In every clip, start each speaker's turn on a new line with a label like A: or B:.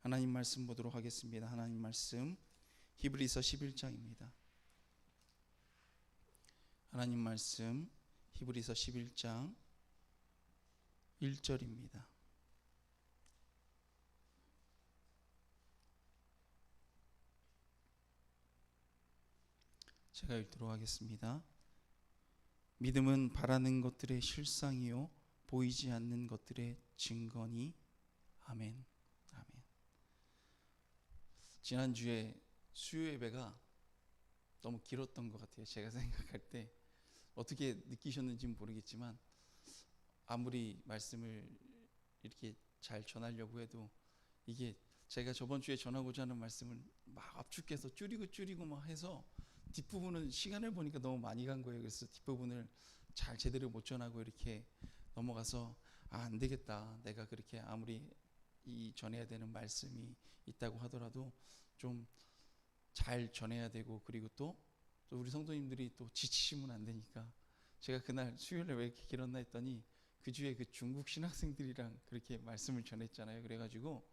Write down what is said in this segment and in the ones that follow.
A: 하나님 말씀 보도록 하겠습니다. 하나님 말씀 히브리서 11장입니다. 하나님 말씀 히브리서 11장 1절입니다. 제가 읽도록 하겠습니다. 믿음은 바라는 것들의 실상이요 보이지 않는 것들의 증거니. 아멘. 아멘. 지난주에 수요 예배가 너무 길었던 것 같아요. 제가 생각할 때 어떻게 느끼셨는지는 모르겠지만 아무리 말씀을 이렇게 잘 전하려고 해도 이게 제가 저번 주에 전하고자 하는 말씀을 막 압축해서 줄이고 막 해서 뒷부분은 시간을 보니까 너무 많이 간 거예요. 그래서 뒷부분을 잘 제대로 못 전하고 이렇게 넘어가서 안 되겠다. 내가 그렇게 아무리 이 전해야 되는 말씀이 있다고 하더라도 좀 잘 전해야 되고, 그리고 또 우리 성도님들이 또 지치시면 안 되니까 제가 그날 수요일에 왜 이렇게 길었나 했더니 그 주에 그 중국 신학생들이랑 그렇게 말씀을 전했잖아요. 그래가지고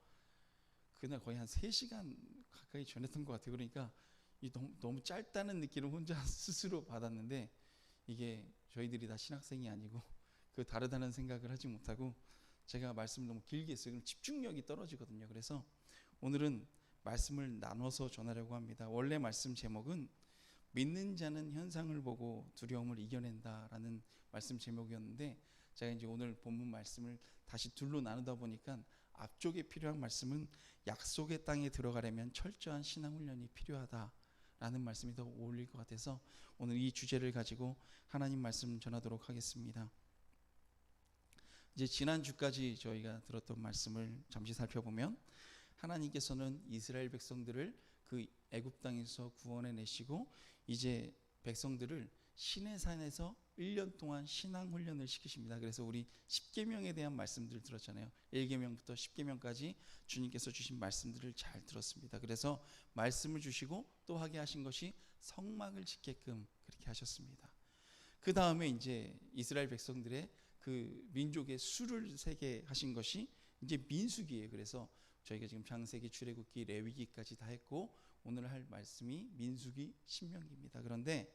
A: 그날 거의 한 3시간 가까이 전했던 것 같아요. 그러니까 이 너무 짧다는 느낌을 혼자 스스로 받았는데, 이게 저희들이 다 신학생이 아니고 그 다르다는 생각을 하지 못하고 제가 말씀을 너무 길게 했어요. 그럼 집중력이 떨어지거든요. 그래서 오늘은 말씀을 나눠서 전하려고 합니다. 원래 말씀 제목은 믿는 자는 현상을 보고 두려움을 이겨낸다라는 말씀 제목이었는데, 제가 이제 오늘 본문 말씀을 다시 둘로 나누다 보니까 앞쪽에 필요한 말씀은 약속의 땅에 들어가려면 철저한 신앙 훈련이 필요하다라는 말씀이 더 어울릴 것 같아서 오늘 이 주제를 가지고 하나님 말씀 전하도록 하겠습니다. 이제 지난주까지 저희가 들었던 말씀을 잠시 살펴보면, 하나님께서는 이스라엘 백성들을 그 애굽 땅에서 구원해 내시고 이제 백성들을 시내산에서 1년 동안 신앙 훈련을 시키십니다. 그래서 우리 10계명에 대한 말씀들을 들었잖아요. 1계명부터 10계명까지 주님께서 주신 말씀들을 잘 들었습니다. 그래서 말씀을 주시고 또 하게 하신 것이 성막을 짓게끔 그렇게 하셨습니다. 그 다음에 이제 이스라엘 백성들의 그 민족의 수를 세게 하신 것이 이제 민수기예요. 그래서 저희가 지금 창세기, 출애굽기, 레위기까지 다 했고 오늘 할 말씀이 민수기, 신명기입니다. 그런데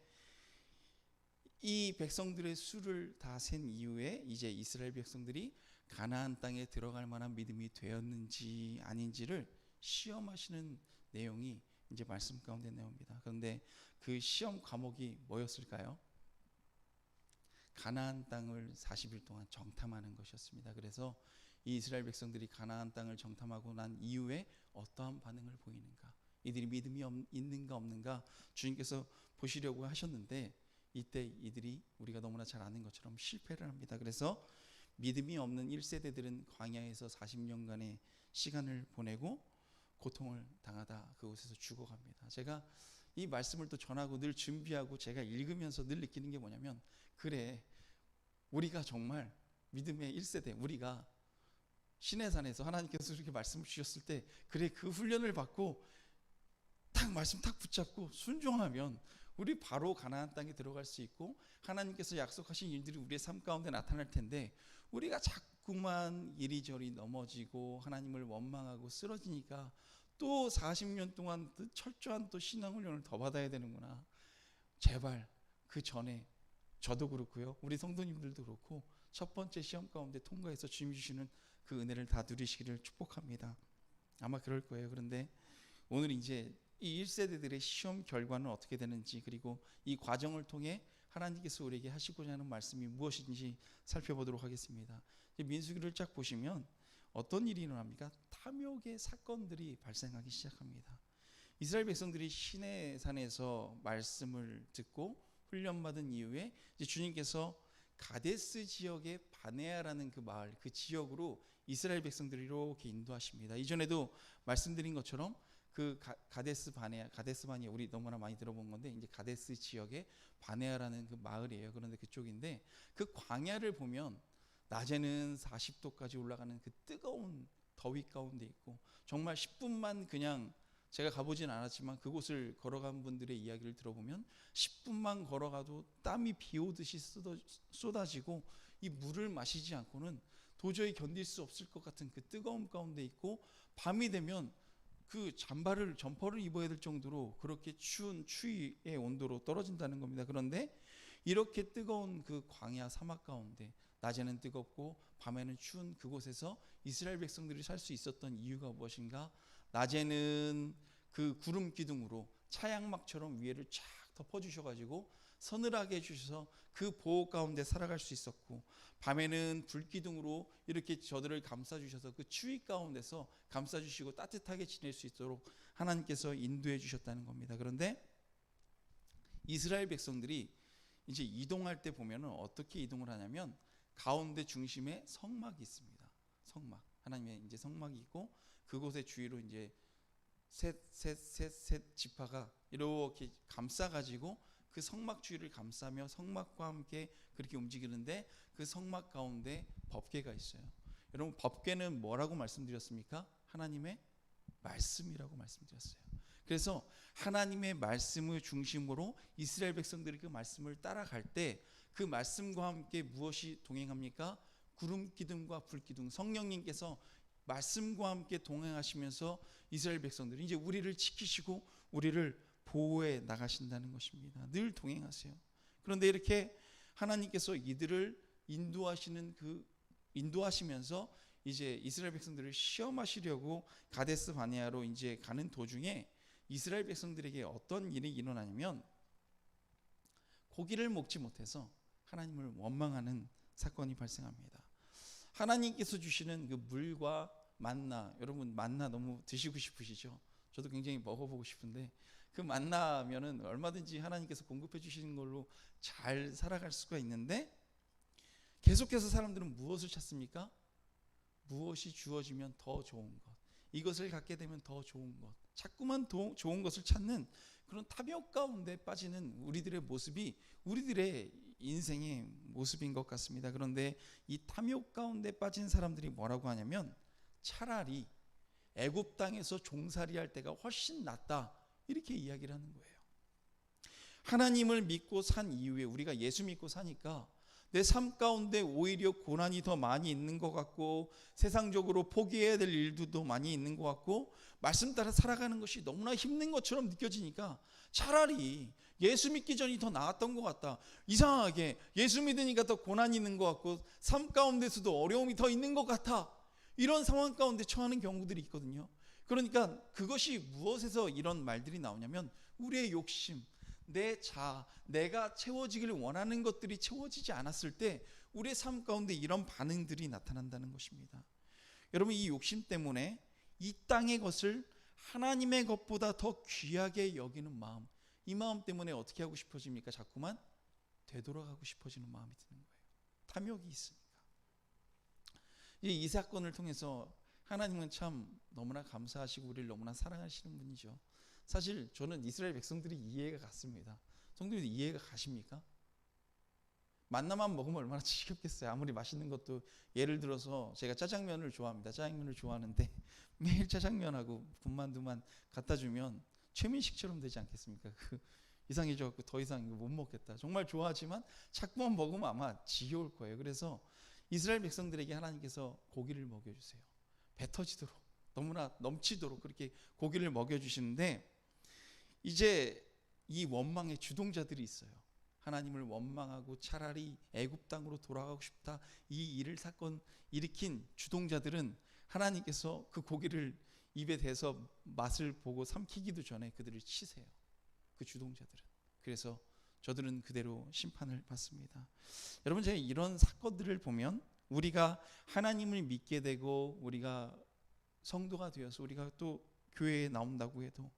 A: 이 백성들의 수를 다 센 이후에 이제 이스라엘 백성들이 가나안 땅에 들어갈 만한 믿음이 되었는지 아닌지를 시험하시는 내용이 이제 말씀 가운데 나옵니다. 그런데 그 시험 과목이 뭐였을까요? 가나안 땅을 40일 동안 정탐하는 것이었습니다. 그래서 이 이스라엘 백성들이 가나안 땅을 정탐하고 난 이후에 어떠한 반응을 보이는가, 이들이 믿음이 있는가 없는가 주님께서 보시려고 하셨는데, 이때 이들이 우리가 너무나 잘 아는 것처럼 실패를 합니다. 그래서 믿음이 없는 1세대들은 광야에서 40년간의 시간을 보내고 고통을 당하다 그곳에서 죽어갑니다. 제가 이 말씀을 또 전하고 늘 준비하고 제가 읽으면서 늘 느끼는 게 뭐냐면, 그래, 우리가 정말 믿음의 1세대, 우리가 시내산에서 하나님께서 이렇게 말씀을 주셨을 때, 그래, 그 훈련을 받고 딱 말씀 딱 붙잡고 순종하면 우리 바로 가나안 땅에 들어갈 수 있고 하나님께서 약속하신 일들이 우리의 삶 가운데 나타날 텐데, 우리가 자꾸만 이리저리 넘어지고 하나님을 원망하고 쓰러지니까 또 40년 동안 철저한 또 신앙훈련을 더 받아야 되는구나. 제발 그 전에 저도 그렇고요, 우리 성도님들도 그렇고 첫 번째 시험 가운데 통과해서 주님이 주시는 그 은혜를 다 누리시기를 축복합니다. 아마 그럴 거예요. 그런데 오늘 이제 이 1세대들의 시험 결과는 어떻게 되는지, 그리고 이 과정을 통해 하나님께서 우리에게 하시고자 하는 말씀이 무엇인지 살펴보도록 하겠습니다. 민수기를 쫙 보시면 어떤 일이 일어납니까? 탐욕의 사건들이 발생하기 시작합니다. 이스라엘 백성들이 시내산에서 말씀을 듣고 훈련받은 이후에 이제 주님께서 가데스 지역의 바네아라는 그 마을, 그 지역으로 이스라엘 백성들을 이렇게 인도하십니다. 이전에도 말씀드린 것처럼 그 가데스 바네아 우리 너무나 많이 들어본 건데, 이제 가데스 지역의 바네아라는 그 마을이에요. 그런데 그쪽인데 그 광야를 보면 낮에는 40도까지 올라가는 그 뜨거운 더위 가운데 있고, 정말 10분만 그냥, 제가 가보진 않았지만 그곳을 걸어간 분들의 이야기를 들어보면 10분만 걸어가도 땀이 비 오듯이 쏟아지고 이 물을 마시지 않고는 도저히 견딜 수 없을 것 같은 그 뜨거움 가운데 있고, 밤이 되면 그 점퍼를 입어야 될 정도로 그렇게 추운 추위의 온도로 떨어진다는 겁니다. 그런데 이렇게 뜨거운 그 광야 사막 가운데 낮에는 뜨겁고 밤에는 추운 그곳에서 이스라엘 백성들이 살 수 있었던 이유가 무엇인가? 낮에는 그 구름 기둥으로 차양막처럼 위에를 쫙 덮어주셔가지고 서늘하게 해주셔서 그 보호 가운데 살아갈 수 있었고, 밤에는 불기둥으로 이렇게 저들을 감싸주셔서 그 추위 가운데서 감싸주시고 따뜻하게 지낼 수 있도록 하나님께서 인도해 주셨다는 겁니다. 그런데 이스라엘 백성들이 이제 이동할 때 보면은 어떻게 이동을 하냐면, 가운데 중심에 성막이 있습니다. 성막, 하나님의 이제 성막이 있고, 그곳의 주위로 이제 셋 지파가 이렇게 감싸가지고 그 성막 주위를 감싸며 성막과 함께 그렇게 움직이는데, 그 성막 가운데 법궤가 있어요. 여러분, 법궤는 뭐라고 말씀드렸습니까? 하나님의 말씀이라고 말씀드렸어요. 그래서 하나님의 말씀을 중심으로 이스라엘 백성들이 그 말씀을 따라갈 때 그 말씀과 함께 무엇이 동행합니까? 구름 기둥과 불 기둥, 성령님께서 말씀과 함께 동행하시면서 이스라엘 백성들이 이제 우리를 지키시고 우리를 보호해 나가신다는 것입니다. 늘 동행하세요. 그런데 이렇게 하나님께서 이들을 인도하시면서 이제 이스라엘 백성들을 시험하시려고 가데스 바네아로 이제 가는 도중에 이스라엘 백성들에게 어떤 일이 일어나냐면, 고기를 먹지 못해서 하나님을 원망하는 사건이 발생합니다. 하나님께서 주시는 그 물과 만나, 여러분 만나 너무 드시고 싶으시죠? 저도 굉장히 먹어보고 싶은데, 그 만나면은 얼마든지 하나님께서 공급해 주시는 걸로 잘 살아갈 수가 있는데, 계속해서 사람들은 무엇을 찾습니까? 무엇이 주어지면 더 좋은 것, 이것을 갖게 되면 더 좋은 것, 자꾸만 좋은 것을 찾는 그런 탐욕 가운데 빠지는 우리들의 모습이 우리들의 인생의 모습인 것 같습니다. 그런데 이 탐욕 가운데 빠진 사람들이 뭐라고 하냐면, 차라리 애굽 땅에서 종살이할 때가 훨씬 낫다, 이렇게 이야기를 하는 거예요. 하나님을 믿고 산 이후에, 우리가 예수 믿고 사니까 내 삶 가운데 오히려 고난이 더 많이 있는 것 같고, 세상적으로 포기해야 될 일도 많이 있는 것 같고, 말씀 따라 살아가는 것이 너무나 힘든 것처럼 느껴지니까 차라리 예수 믿기 전이 더 나았던 것 같다, 이상하게 예수 믿으니까 더 고난이 있는 것 같고 삶 가운데서도 어려움이 더 있는 것 같아, 이런 상황 가운데 처하는 경우들이 있거든요. 그러니까 그것이 무엇에서 이런 말들이 나오냐면, 우리의 욕심, 내 자아, 내가 채워지기를 원하는 것들이 채워지지 않았을 때 우리의 삶 가운데 이런 반응들이 나타난다는 것입니다. 여러분, 이 욕심 때문에 이 땅의 것을 하나님의 것보다 더 귀하게 여기는 마음, 이 마음 때문에 어떻게 하고 싶어집니까? 자꾸만 되돌아가고 싶어지는 마음이 드는 거예요. 탐욕이 있으니까. 이 사건을 통해서 하나님은 참 너무나 감사하시고 우리를 너무나 사랑하시는 분이죠. 사실 저는 이스라엘 백성들이 이해가 갔습니다. 성도님들 이해가 가십니까? 만나만 먹으면 얼마나 지겹겠어요. 아무리 맛있는 것도, 예를 들어서 제가 짜장면을 좋아합니다. 짜장면을 좋아하는데 매일 짜장면하고 군만두만 갖다 주면 최민식처럼 되지 않겠습니까? 이상해져갖고 더 이상 이거 못 먹겠다. 정말 좋아하지만 자꾸만 먹으면 아마 지겨울 거예요. 그래서 이스라엘 백성들에게 하나님께서 고기를 먹여주세요. 배 터지도록, 너무나 넘치도록 그렇게 고기를 먹여주시는데, 이제 이 원망의 주동자들이 있어요. 하나님을 원망하고 차라리 애굽 땅으로 돌아가고 싶다, 이 일을 사건 일으킨 주동자들은 하나님께서 그 고기를 입에 대서 맛을 보고 삼키기도 전에 그들을 치세요. 그 주동자들은. 그래서 저들은 그대로 심판을 받습니다. 여러분, 제가 이런 사건들을 보면 우리가 하나님을 믿게 되고 우리가 성도가 되어서 우리가 또 교회에 나온다고 해도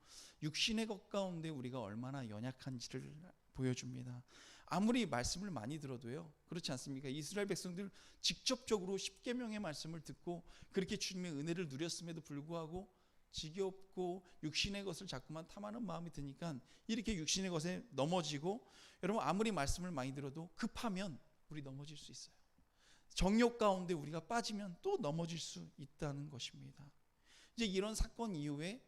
A: 육신의 것 가운데 우리가 얼마나 연약한지를 보여줍니다. 아무리 말씀을 많이 들어도요, 그렇지 않습니까? 이스라엘 백성들 직접적으로 십계명의 말씀을 듣고 그렇게 주님의 은혜를 누렸음에도 불구하고 지겹고 육신의 것을 자꾸만 탐하는 마음이 드니까 이렇게 육신의 것에 넘어지고, 여러분 아무리 말씀을 많이 들어도 급하면 우리 넘어질 수 있어요. 정욕 가운데 우리가 빠지면 또 넘어질 수 있다는 것입니다. 이제 이런 사건 이후에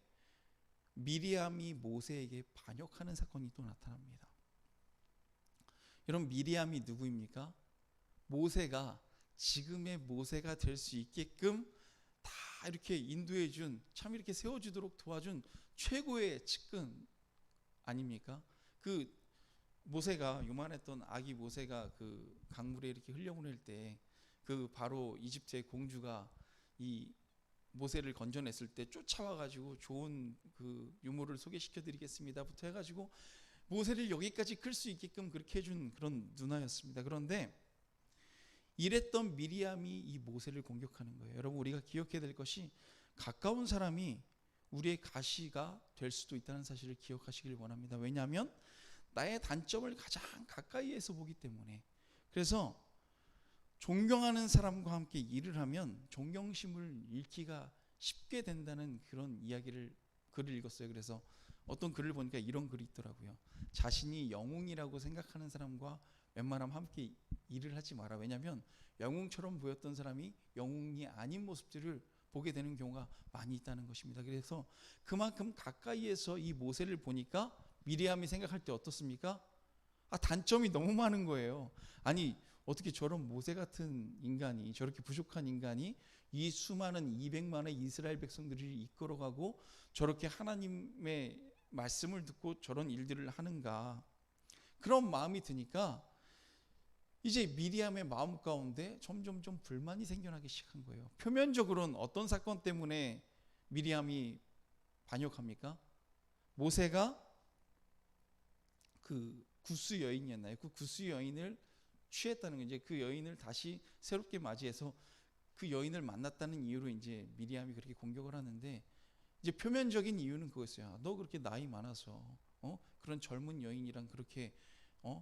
A: 미리암이 모세에게 반역하는 사건이 또 나타납니다. 여러분, 미리암이 누구입니까? 모세가 지금의 모세가 될 수 있게끔 다 이렇게 인도해 준, 참 이렇게 세워주도록 도와준 최고의 측근 아닙니까? 그 모세가, 요만했던 아기 모세가 그 강물에 이렇게 흘려보낼 때 그 바로 이집트의 공주가 이 모세를 건져냈을 때 쫓아와 가지고 좋은 그 유모를 소개시켜 드리겠습니다부터 해가지고 모세를 여기까지 클 수 있게끔 그렇게 해준 그런 누나였습니다. 그런데 이랬던 미리암이 이 모세를 공격하는 거예요. 여러분, 우리가 기억해야 될 것이 가까운 사람이 우리의 가시가 될 수도 있다는 사실을 기억하시길 원합니다. 왜냐하면 나의 단점을 가장 가까이에서 보기 때문에. 그래서 존경하는 사람과 함께 일을 하면 존경심을 잃기가 쉽게 된다는 그런 글을 읽었어요. 그래서 어떤 글을 보니까 이런 글이 있더라고요. 자신이 영웅이라고 생각하는 사람과 웬만하면 함께 일을 하지 마라. 왜냐하면 영웅처럼 보였던 사람이 영웅이 아닌 모습들을 보게 되는 경우가 많이 있다는 것입니다. 그래서 그만큼 가까이에서 이 모세를 보니까 미리암이 생각할 때 어떻습니까? 단점이 너무 많은 거예요. 아니, 어떻게 저런 모세 같은 인간이, 저렇게 부족한 인간이 이 수많은 200만의 이스라엘 백성들을 이끌어가고 저렇게 하나님의 말씀을 듣고 저런 일들을 하는가, 그런 마음이 드니까 이제 미리암의 마음 가운데 점점 불만이 생겨나기 시작한 거예요. 표면적으로는 어떤 사건 때문에 미리암이 반역합니까? 모세가 그 구스 여인이었나요? 그 구스 여인을 취했다는 거, 이제 그 여인을 다시 새롭게 맞이해서 그 여인을 만났다는 이유로 이제 미리암이 그렇게 공격을 하는데, 이제 표면적인 이유는 그거였어요. 너 그렇게 나이 많아서 그런 젊은 여인이랑 그렇게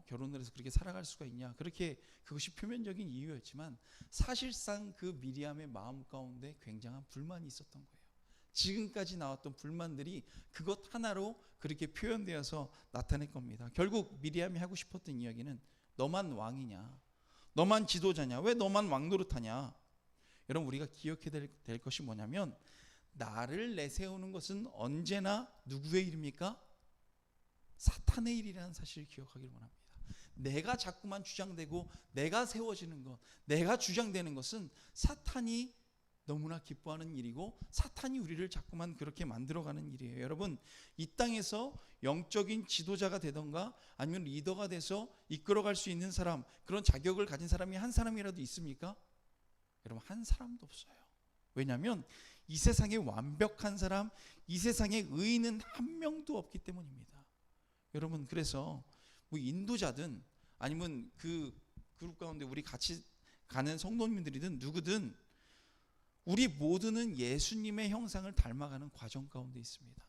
A: 결혼을 해서 그렇게 살아갈 수가 있냐, 그렇게 그것이 표면적인 이유였지만 사실상 그 미리암의 마음 가운데 굉장한 불만이 있었던 거예요. 지금까지 나왔던 불만들이 그것 하나로 그렇게 표현되어서 나타낼 겁니다. 결국 미리암이 하고 싶었던 이야기는 너만 왕이냐, 너만 지도자냐, 왜 너만 왕 노릇하냐. 여러분, 우리가 기억해야 될 것이 뭐냐면, 나를 내세우는 것은 언제나 누구의 일입니까? 사탄의 일이라는 사실을 기억하길 원합니다. 내가 자꾸만 주장되고 내가 세워지는 것, 내가 주장되는 것은 사탄이 너무나 기뻐하는 일이고 사탄이 우리를 자꾸만 그렇게 만들어가는 일이에요. 여러분, 이 땅에서 영적인 지도자가 되던가 아니면 리더가 돼서 이끌어갈 수 있는 사람, 그런 자격을 가진 사람이 한 사람이라도 있습니까? 여러분, 한 사람도 없어요. 왜냐하면 이 세상에 완벽한 사람, 이 세상에 의인은 한 명도 없기 때문입니다. 여러분, 그래서 뭐 인도자든 아니면 그 그룹 가운데 우리 같이 가는 성도님들이든 누구든 우리 모두는 예수님의 형상을 닮아가는 과정 가운데 있습니다.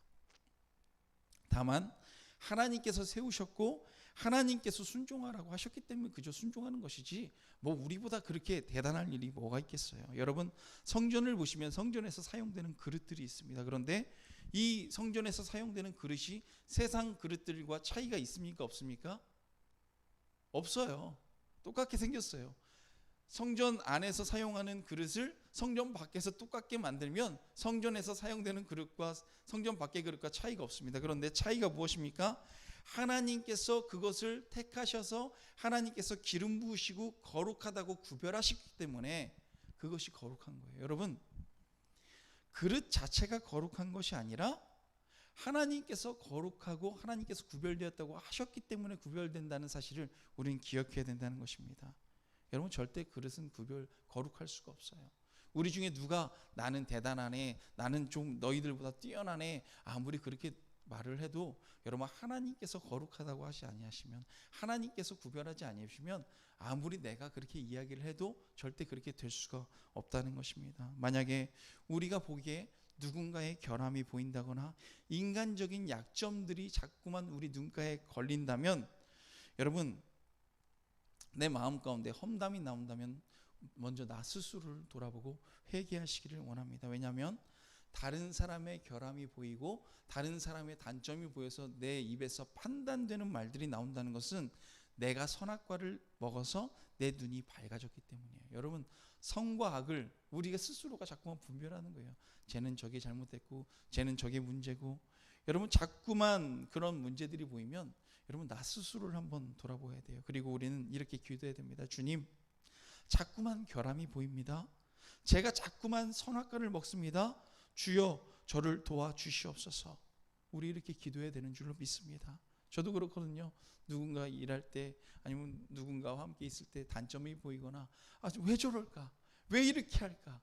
A: 다만 하나님께서 세우셨고 하나님께서 순종하라고 하셨기 때문에 그저 순종하는 것이지 뭐 우리보다 그렇게 대단할 일이 뭐가 있겠어요. 여러분, 성전을 보시면 성전에서 사용되는 그릇들이 있습니다. 그런데 이 성전에서 사용되는 그릇이 세상 그릇들과 차이가 있습니까? 없습니까? 없어요. 똑같게 생겼어요. 성전 안에서 사용하는 그릇을 성전 밖에서 똑같게 만들면 성전에서 사용되는 그릇과 성전 밖의 그릇과 차이가 없습니다. 그런데 차이가 무엇입니까? 하나님께서 그것을 택하셔서 하나님께서 기름 부으시고 거룩하다고 구별하시기 때문에 그것이 거룩한 거예요. 여러분, 그릇 자체가 거룩한 것이 아니라 하나님께서 거룩하고 하나님께서 구별되었다고 하셨기 때문에 구별된다는 사실을 우리는 기억해야 된다는 것입니다. 여러분, 절대 그릇은 거룩할 수가 없어요. 우리 중에 누가 나는 대단하네, 나는 좀 너희들보다 뛰어나네, 아무리 그렇게 말을 해도 여러분, 하나님께서 거룩하다고 하시 아니하시면, 하나님께서 구별하지 아니하시면 아무리 내가 그렇게 이야기를 해도 절대 그렇게 될 수가 없다는 것입니다. 만약에 우리가 보기에 누군가의 결함이 보인다거나 인간적인 약점들이 자꾸만 우리 눈가에 걸린다면, 여러분, 내 마음 가운데 험담이 나온다면 먼저 나 스스로를 돌아보고 회개하시기를 원합니다. 왜냐하면 다른 사람의 결함이 보이고 다른 사람의 단점이 보여서 내 입에서 판단되는 말들이 나온다는 것은 내가 선악과를 먹어서 내 눈이 밝아졌기 때문이에요. 여러분, 선과 악을 우리가 스스로가 자꾸만 분별하는 거예요. 쟤는 저게 잘못됐고 쟤는 저게 문제고. 여러분, 자꾸만 그런 문제들이 보이면 여러분, 나 스스로를 한번 돌아보아야 돼요. 그리고 우리는 이렇게 기도해야 됩니다. 주님, 자꾸만 결함이 보입니다. 제가 자꾸만 선악과를 먹습니다. 주여 저를 도와주시옵소서. 우리 이렇게 기도해야 되는 줄로 믿습니다. 저도 그렇거든요. 누군가 일할 때 아니면 누군가와 함께 있을 때 단점이 보이거나 왜 저럴까? 왜 이렇게 할까?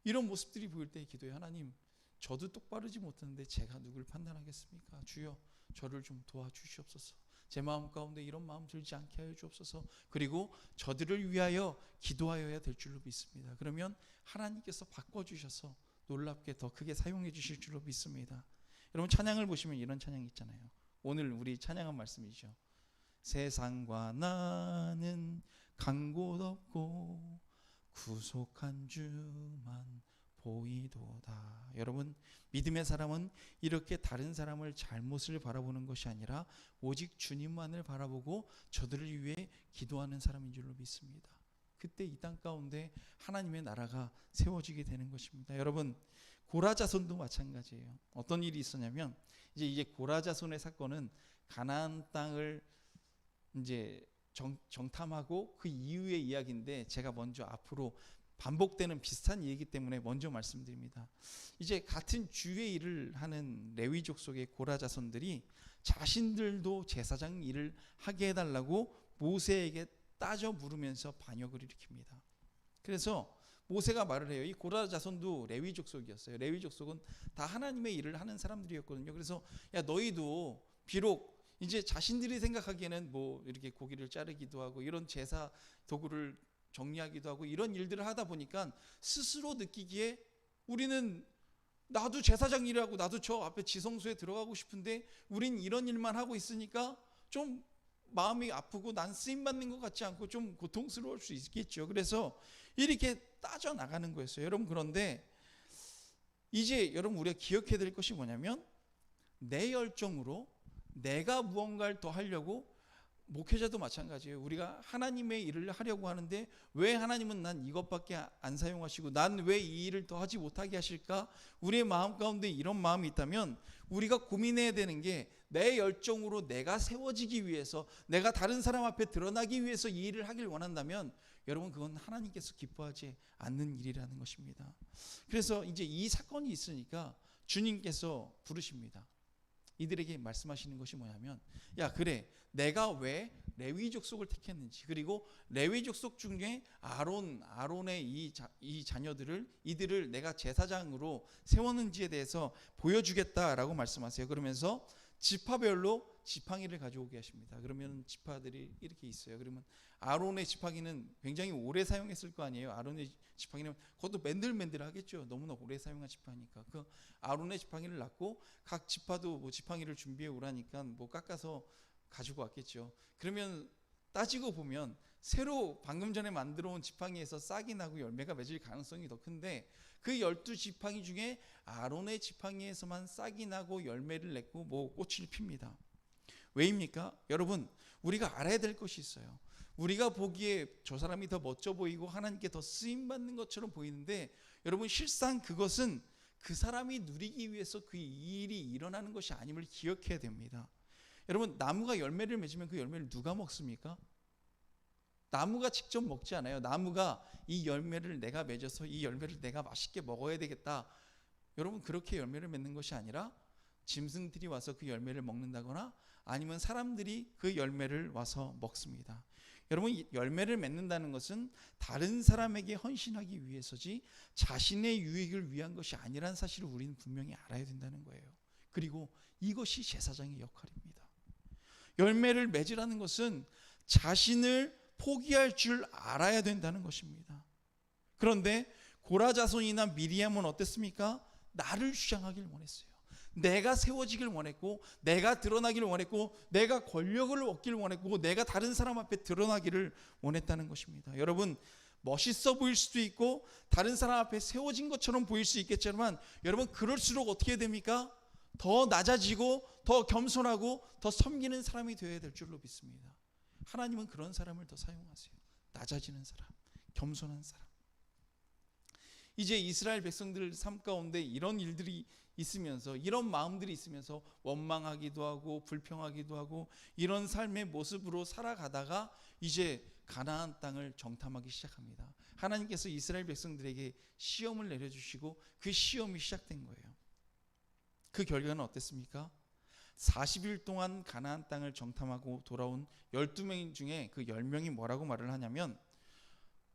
A: 이런 모습들이 보일 때 기도해. 하나님, 저도 똑바르지 못하는데 제가 누굴 판단하겠습니까? 주여 저를 좀 도와주시옵소서. 제 마음 가운데 이런 마음 들지 않게 하여 주옵소서. 그리고 저들을 위하여 기도하여야 될 줄로 믿습니다. 그러면 하나님께서 바꿔주셔서 놀랍게 더 크게 사용해 주실 줄로 믿습니다. 여러분 찬양을 보시면 이런 찬양이 있잖아요. 오늘 우리 찬양한 말씀이죠. 세상과 나는 간 곳 없고 구속한 주만 보이도다. 여러분, 믿음의 사람은 이렇게 다른 사람을 잘못을 바라보는 것이 아니라 오직 주님만을 바라보고 저들을 위해 기도하는 사람인 줄로 믿습니다. 그때 이 땅 가운데 하나님의 나라가 세워지게 되는 것입니다. 여러분, 고라자손도 마찬가지예요. 어떤 일이 있었냐면 이제 고라자손의 사건은 가나안 땅을 이제 정탐하고 그 이후의 이야기인데 제가 먼저 앞으로 반복되는 비슷한 얘기 때문에 먼저 말씀드립니다. 이제 같은 주의 일을 하는 레위족 속의 고라 자손들이 자신들도 제사장 일을 하게 해달라고 모세에게 따져 물으면서 반역을 일으킵니다. 그래서 모세가 말을 해요. 이 고라 자손도 레위족 속이었어요. 레위족 속은 다 하나님의 일을 하는 사람들이었거든요. 그래서 야, 너희도 비록 이제 자신들이 생각하기에는 뭐 이렇게 고기를 자르기도 하고 이런 제사 도구를 정리하기도 하고 이런 일들을 하다 보니까 스스로 느끼기에 우리는 나도 제사장 일하고 나도 저 앞에 지성소에 들어가고 싶은데 우린 이런 일만 하고 있으니까 좀 마음이 아프고 난 쓰임받는 것 같지 않고 좀 고통스러울 수 있겠죠. 그래서 이렇게 따져 나가는 거였어요. 여러분, 그런데 이제 여러분 우리가 기억해야 될 것이 뭐냐면 내 열정으로 내가 무언가를 더 하려고, 목회자도 마찬가지예요. 우리가 하나님의 일을 하려고 하는데 왜 하나님은 난 이것밖에 안 사용하시고 난 왜 이 일을 더 하지 못하게 하실까? 우리의 마음 가운데 이런 마음이 있다면 우리가 고민해야 되는 게 내 열정으로 내가 세워지기 위해서, 내가 다른 사람 앞에 드러나기 위해서 이 일을 하길 원한다면 여러분, 그건 하나님께서 기뻐하지 않는 일이라는 것입니다. 그래서 이제 이 사건이 있으니까 주님께서 부르십니다. 이들에게 말씀하시는 것이 뭐냐면, 야, 그래, 내가 왜 레위 족속을 택했는지, 그리고 레위 족속 중에 아론의 이 자녀들을, 이들을 내가 제사장으로 세웠는지에 대해서 보여주겠다라고 말씀하세요. 그러면서 지파별로 지팡이를 가져오게 하십니다. 그러면 지파들이 이렇게 있어요. 그러면 아론의 지팡이는 굉장히 오래 사용했을 거 아니에요. 아론의 지팡이는 그것도 맨들맨들하겠죠. 너무나 오래 사용한 지팡이니까. 그 아론의 지팡이를 놨고 각 지파도 뭐 지팡이를 준비해 오라니까 뭐 깎아서 가지고 왔겠죠. 그러면 따지고 보면 새로 방금 전에 만들어 온 지팡이에서 싹이 나고 열매가 맺을 가능성이 더 큰데 그 12지팡이 중에 아론의 지팡이에서만 싹이 나고 열매를 맺고 뭐 꽃을 핍니다. 왜입니까? 여러분, 우리가 알아야 될 것이 있어요. 우리가 보기에 저 사람이 더 멋져 보이고 하나님께 더 쓰임받는 것처럼 보이는데 여러분, 실상 그것은 그 사람이 누리기 위해서 그 일이 일어나는 것이 아님을 기억해야 됩니다. 여러분, 나무가 열매를 맺으면 그 열매를 누가 먹습니까? 나무가 직접 먹지 않아요. 나무가 이 열매를 내가 맺어서 이 열매를 내가 맛있게 먹어야 되겠다, 여러분, 그렇게 열매를 맺는 것이 아니라 짐승들이 와서 그 열매를 먹는다거나 아니면 사람들이 그 열매를 와서 먹습니다. 여러분, 열매를 맺는다는 것은 다른 사람에게 헌신하기 위해서지 자신의 유익을 위한 것이 아니라는 사실을 우리는 분명히 알아야 된다는 거예요. 그리고 이것이 제사장의 역할입니다. 열매를 맺으라는 것은 자신을 포기할 줄 알아야 된다는 것입니다. 그런데 고라 자손이나 미리암은 어땠습니까? 나를 주장하길 원했어요. 내가 세워지길 원했고, 내가 드러나기를 원했고, 내가 권력을 얻기를 원했고, 내가 다른 사람 앞에 드러나기를 원했다는 것입니다. 여러분, 멋있어 보일 수도 있고 다른 사람 앞에 세워진 것처럼 보일 수 있겠지만 여러분, 그럴수록 어떻게 됩니까? 더 낮아지고 더 겸손하고 더 섬기는 사람이 되어야 될 줄로 믿습니다. 하나님은 그런 사람을 더 사용하세요. 낮아지는 사람, 겸손한 사람. 이제 이스라엘 백성들 삶 가운데 이런 일들이 있으면서, 이런 마음들이 있으면서 원망하기도 하고 불평하기도 하고 이런 삶의 모습으로 살아가다가 이제 가나안 땅을 정탐하기 시작합니다. 하나님께서 이스라엘 백성들에게 시험을 내려주시고 그 시험이 시작된 거예요. 그 결과는 어땠습니까? 40일 동안 가나안 땅을 정탐하고 돌아온 12명 중에 그 10명이 뭐라고 말을 하냐면,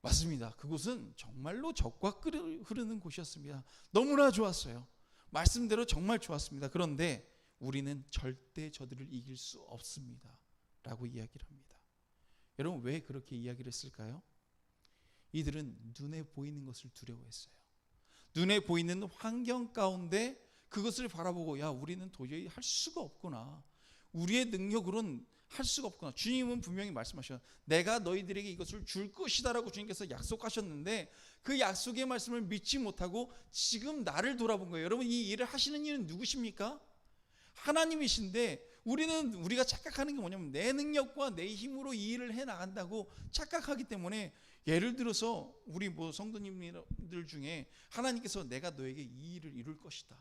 A: 맞습니다, 그곳은 정말로 젖과 꿀이 흐르는 곳이었습니다. 너무나 좋았어요. 말씀대로 정말 좋았습니다. 그런데 우리는 절대 저들을 이길 수 없습니다 라고 이야기를 합니다. 여러분, 왜 그렇게 이야기를 했을까요? 이들은 눈에 보이는 것을 두려워했어요. 눈에 보이는 환경 가운데 그것을 바라보고, 야, 우리는 도저히 할 수가 없구나, 우리의 능력으로는 할 수가 없구나. 주님은 분명히 말씀하셨어요. 내가 너희들에게 이것을 줄 것이다라고 주님께서 약속하셨는데 그 약속의 말씀을 믿지 못하고 지금 나를 돌아본 거예요. 여러분, 이 일을 하시는 이는 누구십니까? 하나님이신데 우리가 착각하는 게 뭐냐면 내 능력과 내 힘으로 이 일을 해 나간다고 착각하기 때문에, 예를 들어서 우리 성도님들 중에 하나님께서 내가 너에게 이 일을 이룰 것이다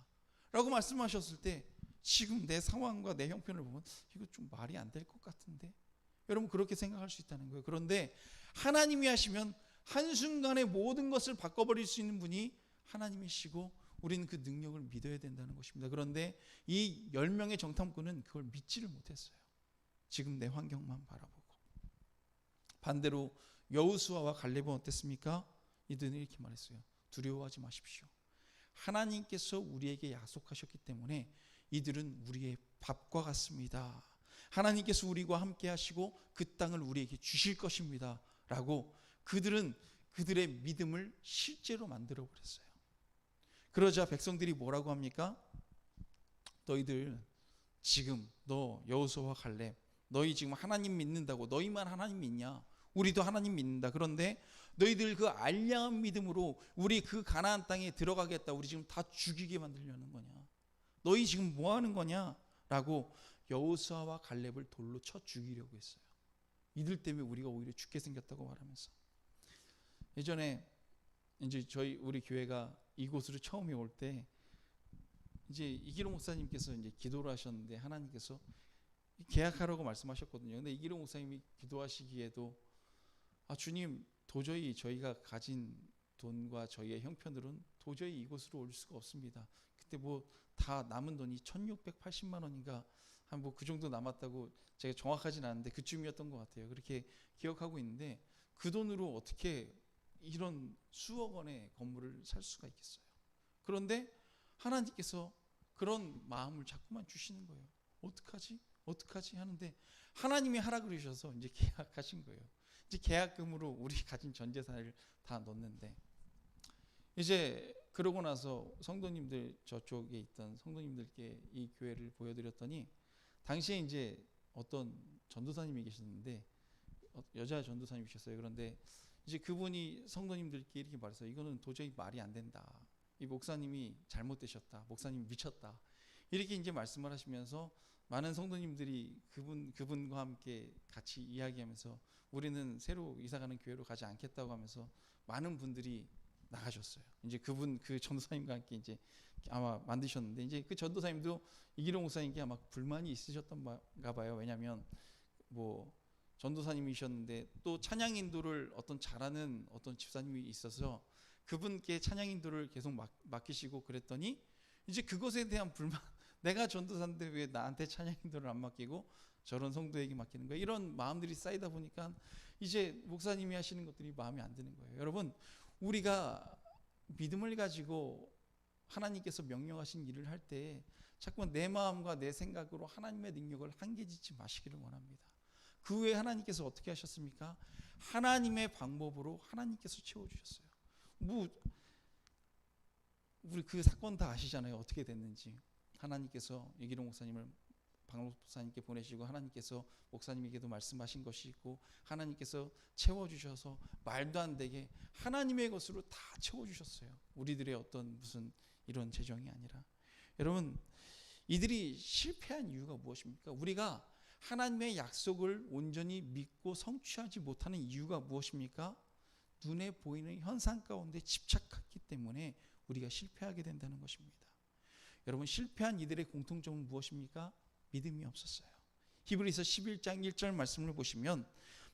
A: 라고 말씀하셨을 때 지금 내 상황과 내 형편을 보면 이거 좀 말이 안 될 것 같은데, 여러분 그렇게 생각할 수 있다는 거예요. 그런데 하나님이 하시면 한순간에 모든 것을 바꿔버릴 수 있는 분이 하나님이시고 우리는 그 능력을 믿어야 된다는 것입니다. 그런데 이 10명의 정탐꾼은 그걸 믿지를 못했어요. 지금 내 환경만 바라보고. 반대로 여호수아와 갈렙은 어땠습니까? 이들은 이렇게 말했어요. 두려워하지 마십시오. 하나님께서 우리에게 약속하셨기 때문에 이들은 우리의 밥과 같습니다. 하나님께서 우리와 함께 하시고 그 땅을 우리에게 주실 것입니다 라고 그들은 그들의 믿음을 실제로 만들어 버렸어요. 그러자 백성들이 뭐라고 합니까? 너희들 지금, 너 여호수아와 갈렙, 너희 지금 하나님 믿는다고, 너희만 하나님 믿냐? 우리도 하나님 믿는다. 그런데 너희들 그 알량한 믿음으로 우리 그 가나안 땅에 들어가겠다, 우리 지금 다 죽이게 만들려는 거냐? 너희 지금 뭐 하는 거냐? 라고 여호수아와 갈렙을 돌로 쳐 죽이려고 했어요. 이들 때문에 우리가 오히려 죽게 생겼다고 말하면서. 예전에 이제 우리 교회가 이곳으로 처음에 올 때 이제 이기로 목사님께서 이제 기도를 하셨는데 하나님께서 계약하라고 말씀하셨거든요. 근데 이기로 목사님이 기도하시기에도, 주님, 도저히 저희가 가진 돈과 저희의 형편으로는 도저히 이곳으로 올 수가 없습니다. 그때 뭐 다 남은 돈이 1680만 원인가 한 뭐 그 정도 남았다고, 제가 정확하진 않은데 그쯤이었던 것 같아요. 그렇게 기억하고 있는데 그 돈으로 어떻게 이런 수억 원의 건물을 살 수가 있겠어요. 그런데 하나님께서 그런 마음을 자꾸만 주시는 거예요. 어떡하지 하는데 하나님이 하라 그러셔서 이제 계약하신 거예요. 이제 계약금으로 우리 가진 전 재산을 다 넣는데, 이제 그러고 나서 성도님들, 저쪽에 있던 성도님들께 이 교회를 보여드렸더니 당시에 이제 어떤 전도사님이 계셨는데, 여자 전도사님이셨어요. 그런데 이제 그분이 성도님들께 이렇게 말했어요. 이거는 도저히 말이 안 된다. 이 목사님이 잘못되셨다. 목사님이 미쳤다. 이렇게 이제 말씀을 하시면서 많은 성도님들이 그분과 함께 같이 이야기하면서 우리는 새로 이사가는 교회로 가지 않겠다고 하면서 많은 분들이 나가셨어요. 이제 그 전도사님과 함께 이제 아마 만드셨는데, 이제 그 전도사님도 이기로 목사님께 아마 불만이 있으셨던가 봐요. 왜냐하면 뭐 전도사님이셨는데 또 찬양 인도를 잘하는 어떤 집사님이 있어서 그분께 찬양 인도를 계속 맡기시고 그랬더니 이제 그것에 대한 불만, 내가 전도사인데 왜 나한테 찬양 인도를 안 맡기고 저런 성도에게 맡기는 거야? 이런 마음들이 쌓이다 보니까 이제 목사님이 하시는 것들이 마음에 안 드는 거예요. 여러분, 우리가 믿음을 가지고 하나님께서 명령하신 일을 할 때 자꾸만 내 마음과 내 생각으로 하나님의 능력을 한계짓지 마시기를 원합니다. 그 후에 하나님께서 어떻게 하셨습니까? 하나님의 방법으로 하나님께서 채워주셨어요. 우리 그 사건 다 아시잖아요. 어떻게 됐는지. 하나님께서 이기룡 목사님을 박노 목사님께 보내시고 하나님께서 목사님에게도 말씀하신 것이 있고 하나님께서 채워주셔서 말도 안 되게 하나님의 것으로 다 채워주셨어요. 우리들의 어떤 무슨 이런 재정이 아니라. 여러분, 이들이 실패한 이유가 무엇입니까? 우리가 하나님의 약속을 온전히 믿고 성취하지 못하는 이유가 무엇입니까? 눈에 보이는 현상 가운데 집착했기 때문에 우리가 실패하게 된다는 것입니다. 여러분, 실패한 이들의 공통점은 무엇입니까? 믿음이 없었어요. 히브리서 11장 1절 말씀을 보시면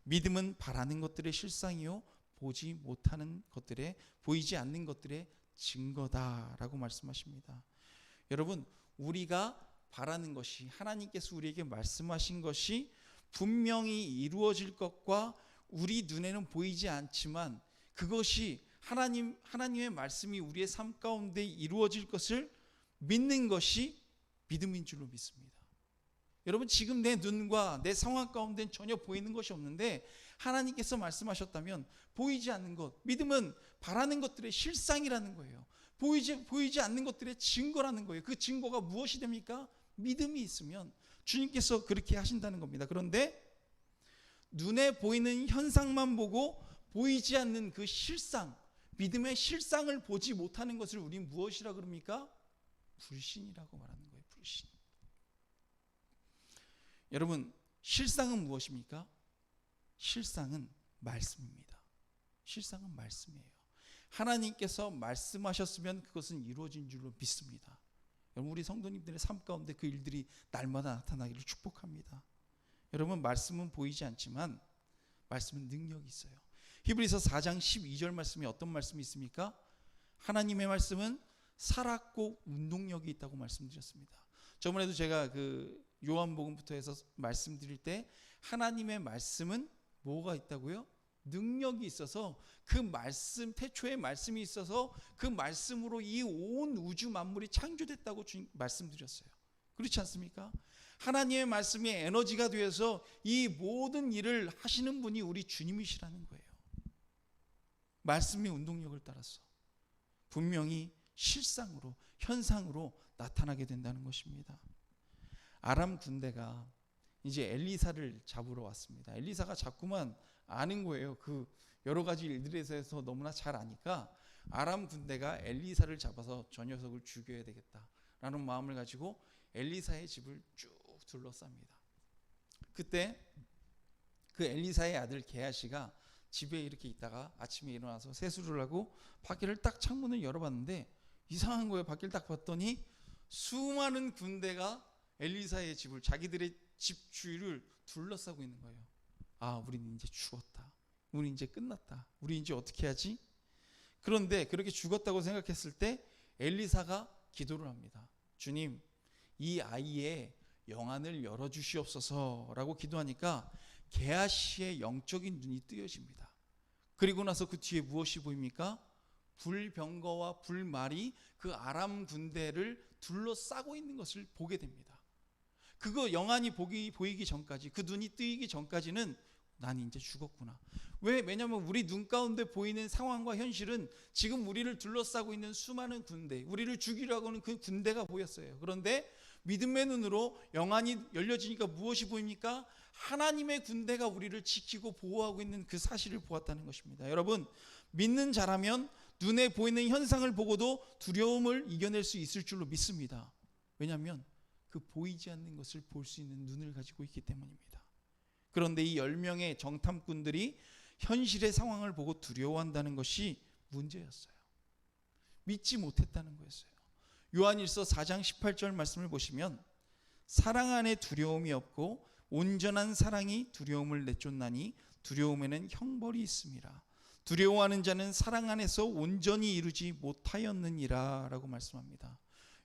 A: 믿음은 바라는 것들의 실상이요 보지 못하는 것들의, 보이지 않는 것들의 증거다라고 말씀하십니다. 여러분, 우리가 바라는 것이, 하나님께서 우리에게 말씀하신 것이 분명히 이루어질 것과 우리 눈에는 보이지 않지만 그것이 하나님의 말씀이 우리의 삶 가운데 이루어질 것을 믿는 것이 믿음인 줄로 믿습니다. 여러분, 지금 내 눈과 내 상황 가운데는 전혀 보이는 것이 없는데 하나님께서 말씀하셨다면 보이지 않는 것, 믿음은 바라는 것들의 실상이라는 거예요. 보이지 않는 것들의 증거라는 거예요. 그 증거가 무엇이 됩니까? 믿음이 있으면 주님께서 그렇게 하신다는 겁니다. 그런데 눈에 보이는 현상만 보고 보이지 않는 그 실상, 믿음의 실상을 보지 못하는 것을 우리는 무엇이라 그럽니까? 불신이라고 말하는 거예요. 불신. 여러분, 실상은 무엇입니까? 실상은 말씀입니다. 실상은 말씀이에요. 하나님께서 말씀하셨으면 그것은 이루어진 줄로 믿습니다. 여러분, 우리 성도님들의 삶 가운데 그 일들이 날마다 나타나기를 축복합니다. 여러분, 말씀은 보이지 않지만 말씀은 능력이 있어요. 히브리서 4장 12절 말씀이 어떤 말씀이 있습니까? 하나님의 말씀은 살았고 운동력이 있다고 말씀드렸습니다. 저번에도 제가 그 요한복음부터 해서 말씀드릴 때 하나님의 말씀은 뭐가 있다고요? 능력이 있어서 그 말씀, 태초에 말씀이 있어서 그 말씀으로 이 온 우주 만물이 창조됐다고 말씀드렸어요. 그렇지 않습니까? 하나님의 말씀이 에너지가 되어서 이 모든 일을 하시는 분이 우리 주님이시라는 거예요. 말씀의 운동력을 따라서 분명히 실상으로, 현상으로 나타나게 된다는 것입니다. 아람 군대가 이제 엘리사를 잡으러 왔습니다. 엘리사가 자꾸만 아는 거예요. 그 여러 가지 일들에 대해서 너무나 잘 아니까 아람 군대가 엘리사를 잡아서 저 녀석을 죽여야 되겠다라는 마음을 가지고 엘리사의 집을 쭉 둘러쌉니다. 그때 그 엘리사의 아들 게하시가 집에 이렇게 있다가 아침에 일어나서 세수를 하고 밖을 딱 창문을 열어봤는데 이상한 거예요. 밖을 딱 봤더니 수많은 군대가 엘리사의 집을, 자기들의 집 주위를 둘러싸고 있는 거예요. 아, 우리는 이제 죽었다. 우리 이제 끝났다. 우리 이제 어떻게 하지? 그런데 그렇게 죽었다고 생각했을 때 엘리사가 기도를 합니다. 주님, 이 아이의 영안을 열어주시옵소서라고 기도하니까 게하시의 영적인 눈이 뜨여집니다. 그리고 나서 그 뒤에 무엇이 보입니까? 불병거와 불말이 그 아람 군대를 둘러싸고 있는 것을 보게 됩니다. 그거 영안이 보이기 전까지, 그 눈이 뜨이기 전까지는 난 이제 죽었구나. 왜냐하면 우리 눈 가운데 보이는 상황과 현실은 지금 우리를 둘러싸고 있는 수많은 군대, 우리를 죽이려고 하는 그 군대가 보였어요. 그런데 믿음의 눈으로 영안이 열려지니까 무엇이 보입니까? 하나님의 군대가 우리를 지키고 보호하고 있는 그 사실을 보았다는 것입니다. 여러분, 믿는 자라면 눈에 보이는 현상을 보고도 두려움을 이겨낼 수 있을 줄로 믿습니다. 왜냐하면 그 보이지 않는 것을 볼 수 있는 눈을 가지고 있기 때문입니다. 그런데 이 10명의 정탐꾼들이 현실의 상황을 보고 두려워한다는 것이 문제였어요. 믿지 못했다는 거였어요. 요한일서 4장 18절 말씀을 보시면 사랑 안에 두려움이 없고 온전한 사랑이 두려움을 내쫓나니 두려움에는 형벌이 있음이라. 두려워하는 자는 사랑 안에서 온전히 이루지 못하였느니라 라고 말씀합니다.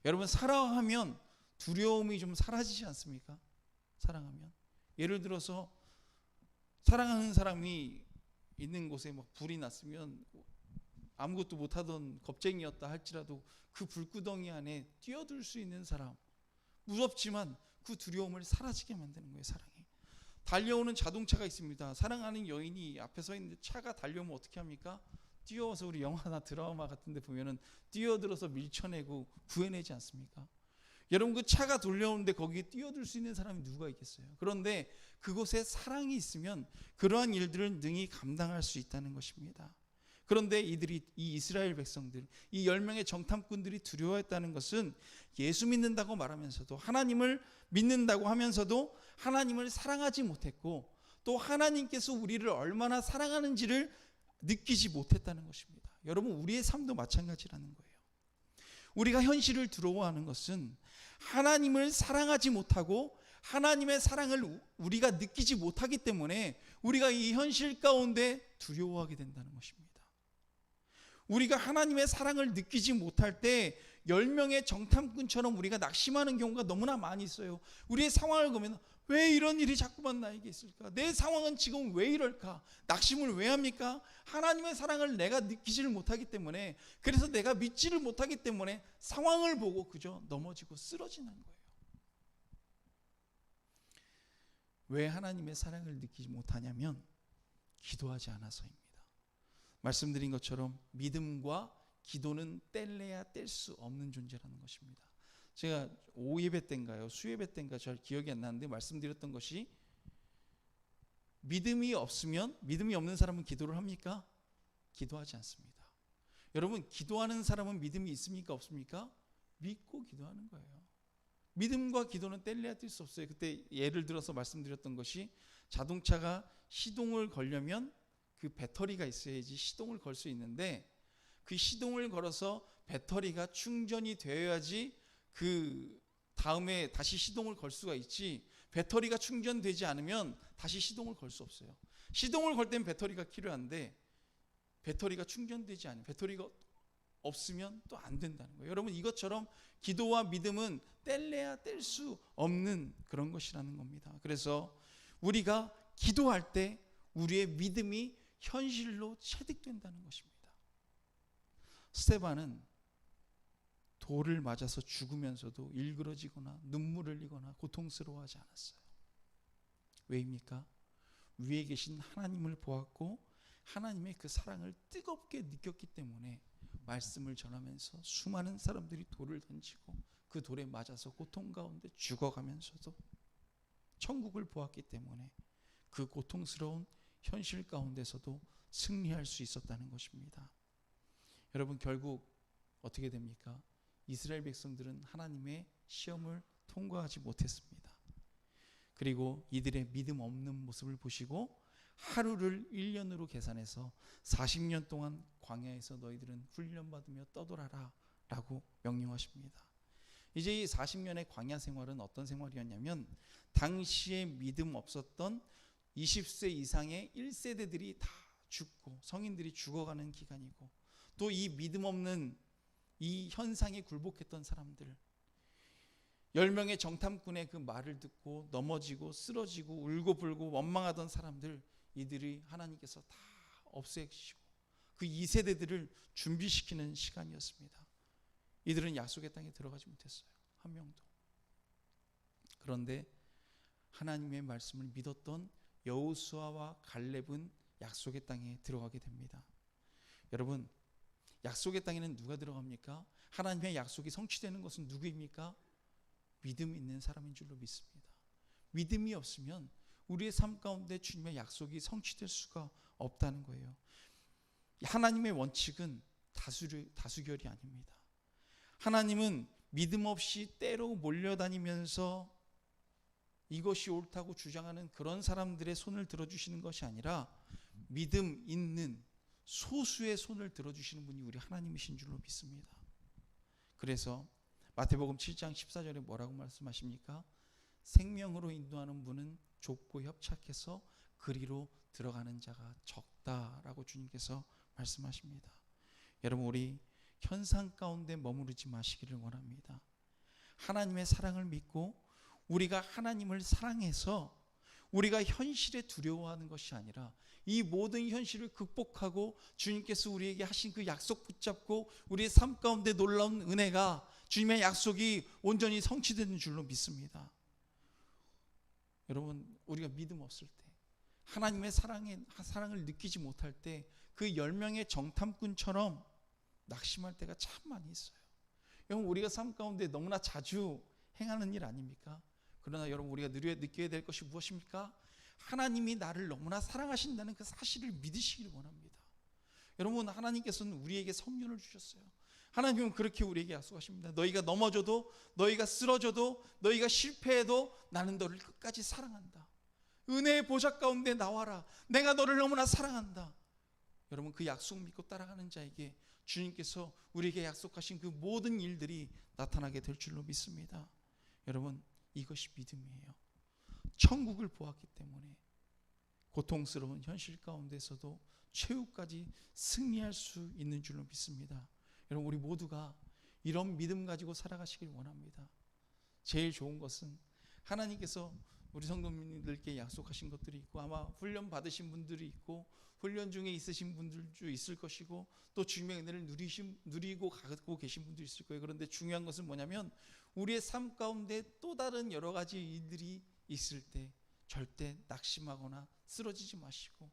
A: 여러분, 사랑하면 두려움이 좀 사라지지 않습니까? 사랑하면. 예를 들어서 사랑하는 사람이 있는 곳에 막 불이 났으면 아무것도 못하던 겁쟁이였다 할지라도 그 불구덩이 안에 뛰어들 수 있는 사람, 무섭지만 그 두려움을 사라지게 만드는 거예요. 사랑이. 달려오는 자동차가 있습니다. 사랑하는 여인이 앞에 서 있는데 차가 달려오면 어떻게 합니까? 뛰어와서, 우리 영화나 드라마 같은 데 보면은 뛰어들어서 밀쳐내고 구해내지 않습니까? 여러분, 그 차가 돌려오는데 거기에 뛰어들 수 있는 사람이 누가 있겠어요? 그런데 그곳에 사랑이 있으면 그러한 일들을 능히 감당할 수 있다는 것입니다. 그런데 이 이스라엘 백성들, 이 10명의 정탐꾼들이 두려워했다는 것은 예수 믿는다고 말하면서도, 하나님을 믿는다고 하면서도 하나님을 사랑하지 못했고, 또 하나님께서 우리를 얼마나 사랑하는지를 느끼지 못했다는 것입니다. 여러분, 우리의 삶도 마찬가지라는 거예요. 우리가 현실을 두려워하는 것은 하나님을 사랑하지 못하고 하나님의 사랑을 우리가 느끼지 못하기 때문에 우리가 이 현실 가운데 두려워하게 된다는 것입니다. 우리가 하나님의 사랑을 느끼지 못할 때 10명의 정탐꾼처럼 우리가 낙심하는 경우가 너무나 많이 있어요. 우리의 상황을 보면 왜 이런 일이 자꾸만 나에게 있을까? 내 상황은 지금 왜 이럴까? 낙심을 왜 합니까? 하나님의 사랑을 내가 느끼지를 못하기 때문에, 그래서 내가 믿지를 못하기 때문에 상황을 보고 그저 넘어지고 쓰러지는 거예요. 왜 하나님의 사랑을 느끼지 못하냐면 기도하지 않아서입니다. 말씀드린 것처럼 믿음과 기도는 뗄래야 뗄 수 없는 존재라는 것입니다. 제가 오예배 때인가요? 수예배 때인가 잘 기억이 안 나는데 말씀드렸던 것이, 믿음이 없는 사람은 기도를 합니까? 기도하지 않습니다. 여러분, 기도하는 사람은 믿음이 있습니까? 없습니까? 믿고 기도하는 거예요. 믿음과 기도는 뗄래야 뗄 수 없어요. 그때 예를 들어서 말씀드렸던 것이, 자동차가 시동을 걸려면 그 배터리가 있어야지 시동을 걸 수 있는데, 그 시동을 걸어서 배터리가 충전이 되어야지 그 다음에 다시 시동을 걸 수가 있지, 배터리가 충전되지 않으면 다시 시동을 걸 수 없어요. 시동을 걸 땐 배터리가 필요한데 배터리가 충전되지 않으면, 배터리가 없으면 또 안 된다는 거예요. 여러분, 이것처럼 기도와 믿음은 뗄래야 뗄 수 없는 그런 것이라는 겁니다. 그래서 우리가 기도할 때 우리의 믿음이 현실로 체득된다는 것입니다. 스데반은 돌을 맞아서 죽으면서도 일그러지거나 눈물을 흘리거나 고통스러워하지 않았어요. 왜입니까? 위에 계신 하나님을 보았고 하나님의 그 사랑을 뜨겁게 느꼈기 때문에 말씀을 전하면서 수많은 사람들이 돌을 던지고 그 돌에 맞아서 고통 가운데 죽어가면서도 천국을 보았기 때문에 그 고통스러운 현실 가운데서도 승리할 수 있었다는 것입니다. 여러분, 결국 어떻게 됩니까? 이스라엘 백성들은 하나님의 시험을 통과하지 못했습니다. 그리고 이들의 믿음 없는 모습을 보시고 하루를 1년으로 계산해서 40년 동안 광야에서 너희들은 훈련받으며 떠돌아라 라고 명령하십니다. 이제 이 40년의 광야 생활은 어떤 생활이었냐면, 당시에 믿음 없었던 20세 이상의 1세대들이 다 죽고 성인들이 죽어가는 기간이고, 또 이 믿음 없는 이 현상에 굴복했던 사람들, 10명의 정탐꾼의 그 말을 듣고 넘어지고 쓰러지고 울고불고 원망하던 사람들, 이들이 하나님께서 다 없애시고 그 2세대들을 준비시키는 시간이었습니다. 이들은 약속의 땅에 들어가지 못했어요. 한 명도. 그런데 하나님의 말씀을 믿었던 여호수아와 갈렙은 약속의 땅에 들어가게 됩니다. 여러분, 약속의 땅에는 누가 들어갑니까? 하나님의 약속이 성취되는 것은 누구입니까? 믿음이 있는 사람인 줄로 믿습니다. 믿음이 없으면 우리의 삶 가운데 주님의 약속이 성취될 수가 없다는 거예요. 하나님의 원칙은 다수결이 아닙니다. 하나님은 믿음 없이 때로 몰려다니면서 이것이 옳다고 주장하는 그런 사람들의 손을 들어주시는 것이 아니라, 믿음 있는 소수의 손을 들어주시는 분이 우리 하나님이신 줄로 믿습니다. 그래서 마태복음 7장 14절에 뭐라고 말씀하십니까? 생명으로 인도하는 분은 좁고 협착해서 그리로 들어가는 자가 적다라고 주님께서 말씀하십니다. 여러분, 우리 현상 가운데 머무르지 마시기를 원합니다. 하나님의 사랑을 믿고 우리가 하나님을 사랑해서 우리가 현실에 두려워하는 것이 아니라 이 모든 현실을 극복하고 주님께서 우리에게 하신 그 약속 붙잡고 우리의 삶 가운데 놀라운 은혜가, 주님의 약속이 온전히 성취되는 줄로 믿습니다. 여러분, 우리가 믿음 없을 때, 하나님의 사랑을 느끼지 못할 때 그 10명의 정탐꾼처럼 낙심할 때가 참 많이 있어요. 여러분, 우리가 삶 가운데 너무나 자주 행하는 일 아닙니까? 그러나 여러분, 우리가 느껴야 될 것이 무엇입니까? 하나님이 나를 너무나 사랑하신다는 그 사실을 믿으시기를 원합니다. 여러분, 하나님께서는 우리에게 성령을 주셨어요. 하나님은 그렇게 우리에게 약속하십니다. 너희가 넘어져도, 너희가 쓰러져도, 너희가 실패해도 나는 너를 끝까지 사랑한다. 은혜의 보좌 가운데 나와라. 내가 너를 너무나 사랑한다. 여러분, 그 약속 믿고 따라가는 자에게 주님께서 우리에게 약속하신 그 모든 일들이 나타나게 될 줄로 믿습니다. 여러분, 이것이 믿음이에요. 천국을 보았기 때문에 고통스러운 현실 가운데서도 최후까지 승리할 수 있는 줄로 믿습니다. 여러분, 우리 모두가 이런 믿음 가지고 살아가시길 원합니다. 제일 좋은 것은 하나님께서 우리 성도님들께 약속하신 것들이 있고, 아마 훈련 받으신 분들이 있고 훈련 중에 있으신 분들도 있을 것이고, 또 주님의 은혜를 누리고 가고 계신 분도 있을 거예요. 그런데 중요한 것은 뭐냐면, 우리의 삶 가운데 또 다른 여러 가지 일들이 있을 때 절대 낙심하거나 쓰러지지 마시고,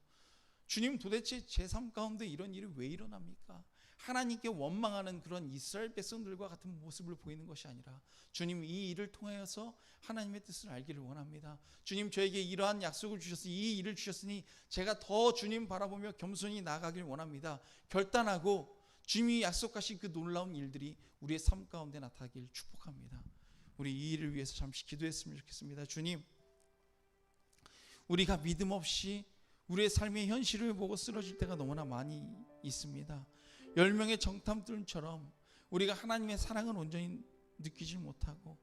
A: 주님, 도대체 제 삶 가운데 이런 일이 왜 일어납니까? 하나님께 원망하는 그런 이스라엘 백성들과 같은 모습을 보이는 것이 아니라, 주님, 이 일을 통하여서 하나님의 뜻을 알기를 원합니다. 주님, 저에게 이러한 약속을 주셨으니, 이 일을 주셨으니 제가 더 주님 바라보며 겸손히 나아가길 원합니다. 결단하고 주님이 약속하신 그 놀라운 일들이 우리의 삶 가운데 나타나길 축복합니다. 우리 이 일을 위해서 잠시 기도했으면 좋겠습니다. 주님, 우리가 믿음 없이 우리의 삶의 현실을 보고 쓰러질 때가 너무나 많이 있습니다. 10명의 정탐꾼처럼 우리가 하나님의 사랑을 온전히 느끼지 못하고,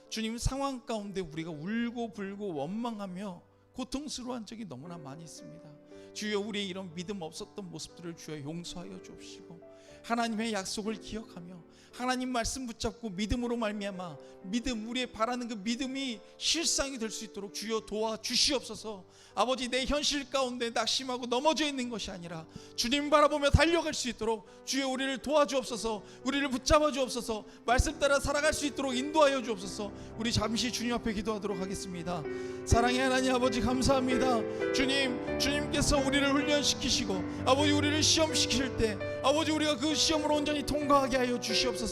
A: 주님, 상황 가운데 우리가 울고 불고 원망하며 고통스러워한 적이 너무나 많이 있습니다. 주여, 우리의 이런 믿음 없었던 모습들을 주여 용서하여 주옵시고, 하나님의 약속을 기억하며 하나님 말씀 붙잡고 믿음으로 말미암아 우리의 바라는 그 믿음이 실상이 될 수 있도록 주여 도와주시옵소서. 아버지, 내 현실 가운데 낙심하고 넘어져 있는 것이 아니라 주님 바라보며 달려갈 수 있도록 주여 우리를 도와주옵소서. 우리를 붙잡아 주옵소서. 말씀 따라 살아갈 수 있도록 인도하여 주옵소서. 우리 잠시 주님 앞에 기도하도록 하겠습니다. 사랑의 하나님 아버지, 감사합니다. 주님께서 우리를 훈련시키시고 아버지, 우리를 시험시킬 때 아버지, 우리가 그 시험을 온전히 통과하게 하여 주시옵소서.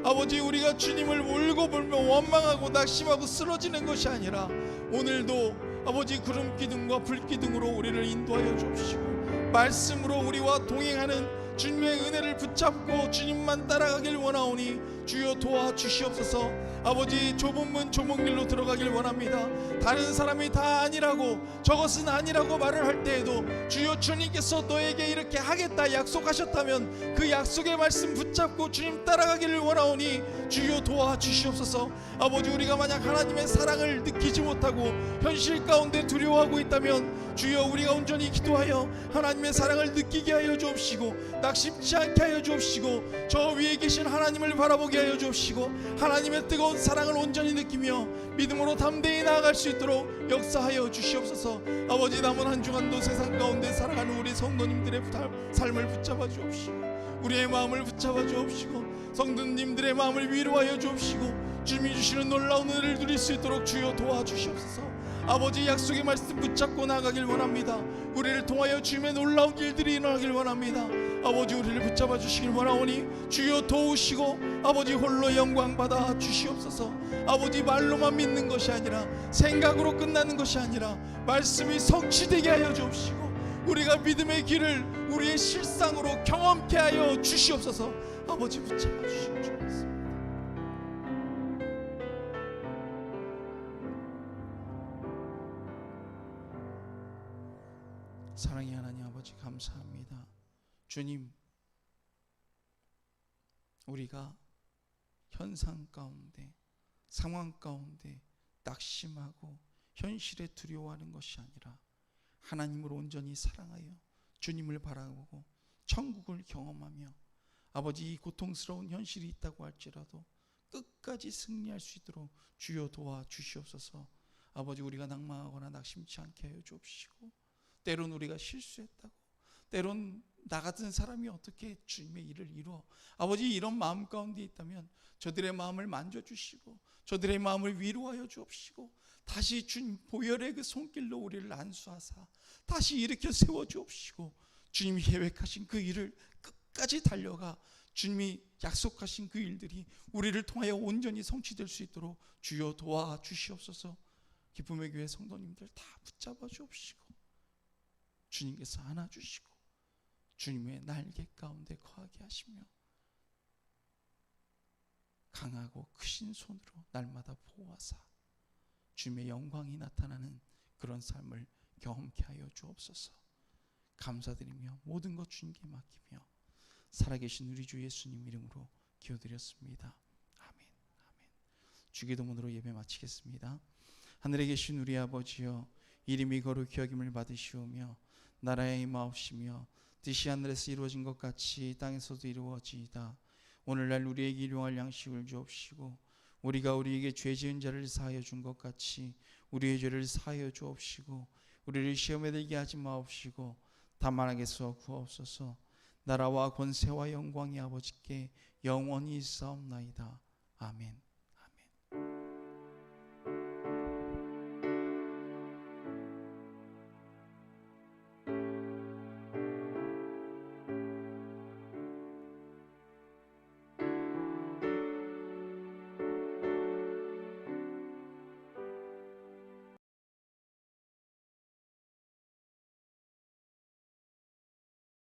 A: 아버지, 우리가 주님을 울고 불며 원망하고 낙심하고 쓰러지는 것이 아니라 오늘도 아버지, 구름 기둥과 불 기둥으로 우리를 인도하여 주옵시고, 말씀으로 우리와 동행하는 주님의 은혜를 붙잡고 주님만 따라가길 원하오니 주여 도와주시옵소서. 아버지, 좁은 문 좁은 길로 들어가길 원합니다. 다른 사람이 다 아니라고, 저것은 아니라고 말을 할 때에도 주여, 주님께서 너에게 이렇게 하겠다 약속하셨다면 그 약속의 말씀 붙잡고 주님 따라가기를 원하오니 주여 도와주시옵소서. 아버지, 우리가 만약 하나님의 사랑을 느끼지 못하고 현실 가운데 두려워하고 있다면 주여, 우리가 온전히 기도하여 하나님의 사랑을 느끼게 하여 주옵시고, 낙심치 않게 하여 주옵시고, 저 위에 계신 하나님을 바라보게 하여 주옵시고, 하나님의 뜨거운 사랑을 온전히 느끼며 믿음으로 담대히 나아갈 수 있도록 역사하여 주시옵소서. 아버지, 남은 한 주간도 세상 가운데 살아가는 우리 성도님들의 삶을 붙잡아 주옵시고, 우리의 마음을 붙잡아 주옵시고, 성도님들의 마음을 위로하여 주옵시고, 주님이 주시는 놀라운 은혜를 누릴 수 있도록 주여 도와주시옵소서. 아버지, 약속의 말씀 붙잡고 나가길 원합니다. 우리를 통하여 주님의 놀라운 일들이 일어나길 원합니다. 아버지, 우리를 붙잡아 주시길 원하오니 주여 도우시고 아버지, 홀로 영광 받아 주시옵소서. 아버지, 말로만 믿는 것이 아니라, 생각으로 끝나는 것이 아니라 말씀이 성취되게 하여 주옵시고, 우리가 믿음의 길을 우리의 실상으로 경험케 하여 주시옵소서. 아버지, 붙잡아 주시옵소서. 사랑의 하나님 아버지, 감사합니다. 주님, 우리가 현상 가운데, 상황 가운데 낙심하고 현실에 두려워하는 것이 아니라 하나님을 온전히 사랑하여 주님을 바라보고 천국을 경험하며 아버지, 이 고통스러운 현실이 있다고 할지라도 끝까지 승리할 수 있도록 주여 도와주시옵소서. 아버지, 우리가 낭망하거나 낙심치 않게 하여 주옵시고, 때론 우리가 실수했다고, 때론 나 같은 사람이 어떻게 주님의 일을 이루어, 아버지, 이런 마음 가운데 있다면 저들의 마음을 만져주시고 저들의 마음을 위로하여 주옵시고, 다시 주님 보혈의 그 손길로 우리를 안수하사 다시 일으켜 세워주옵시고, 주님이 계획하신 그 일을 끝까지 달려가 주님이 약속하신 그 일들이 우리를 통하여 온전히 성취될 수 있도록 주여 도와주시옵소서. 기쁨의 교회 성도님들 다 붙잡아 주옵시고, 주님께서 안아주시고 주님의 날개 가운데 거하게 하시며 강하고 크신 손으로 날마다 보호하사 주님의 영광이 나타나는 그런 삶을 경험케 하여 주옵소서. 감사드리며 모든 것 주님께 맡기며 살아계신 우리 주 예수님 이름으로 기도드렸습니다. 아멘. 아멘. 주기도문으로 예배 마치겠습니다. 하늘에 계신 우리 아버지여, 이름이 거룩히 여김을 받으시오며 나라의 임하옵시며 뜻이 하늘에서 이루어진 것 같이 땅에서도 이루어지이다. 오늘날 우리에게 일용할 양식을 주옵시고 우리가 우리에게 죄 지은 자를 사하여 준 것 같이 우리의 죄를 사하여 주옵시고 우리를 시험에 들게 하지 마옵시고 다만 악에서 구하옵소서. 나라와 권세와 영광이 아버지께 영원히 있사옵나이다. 아멘.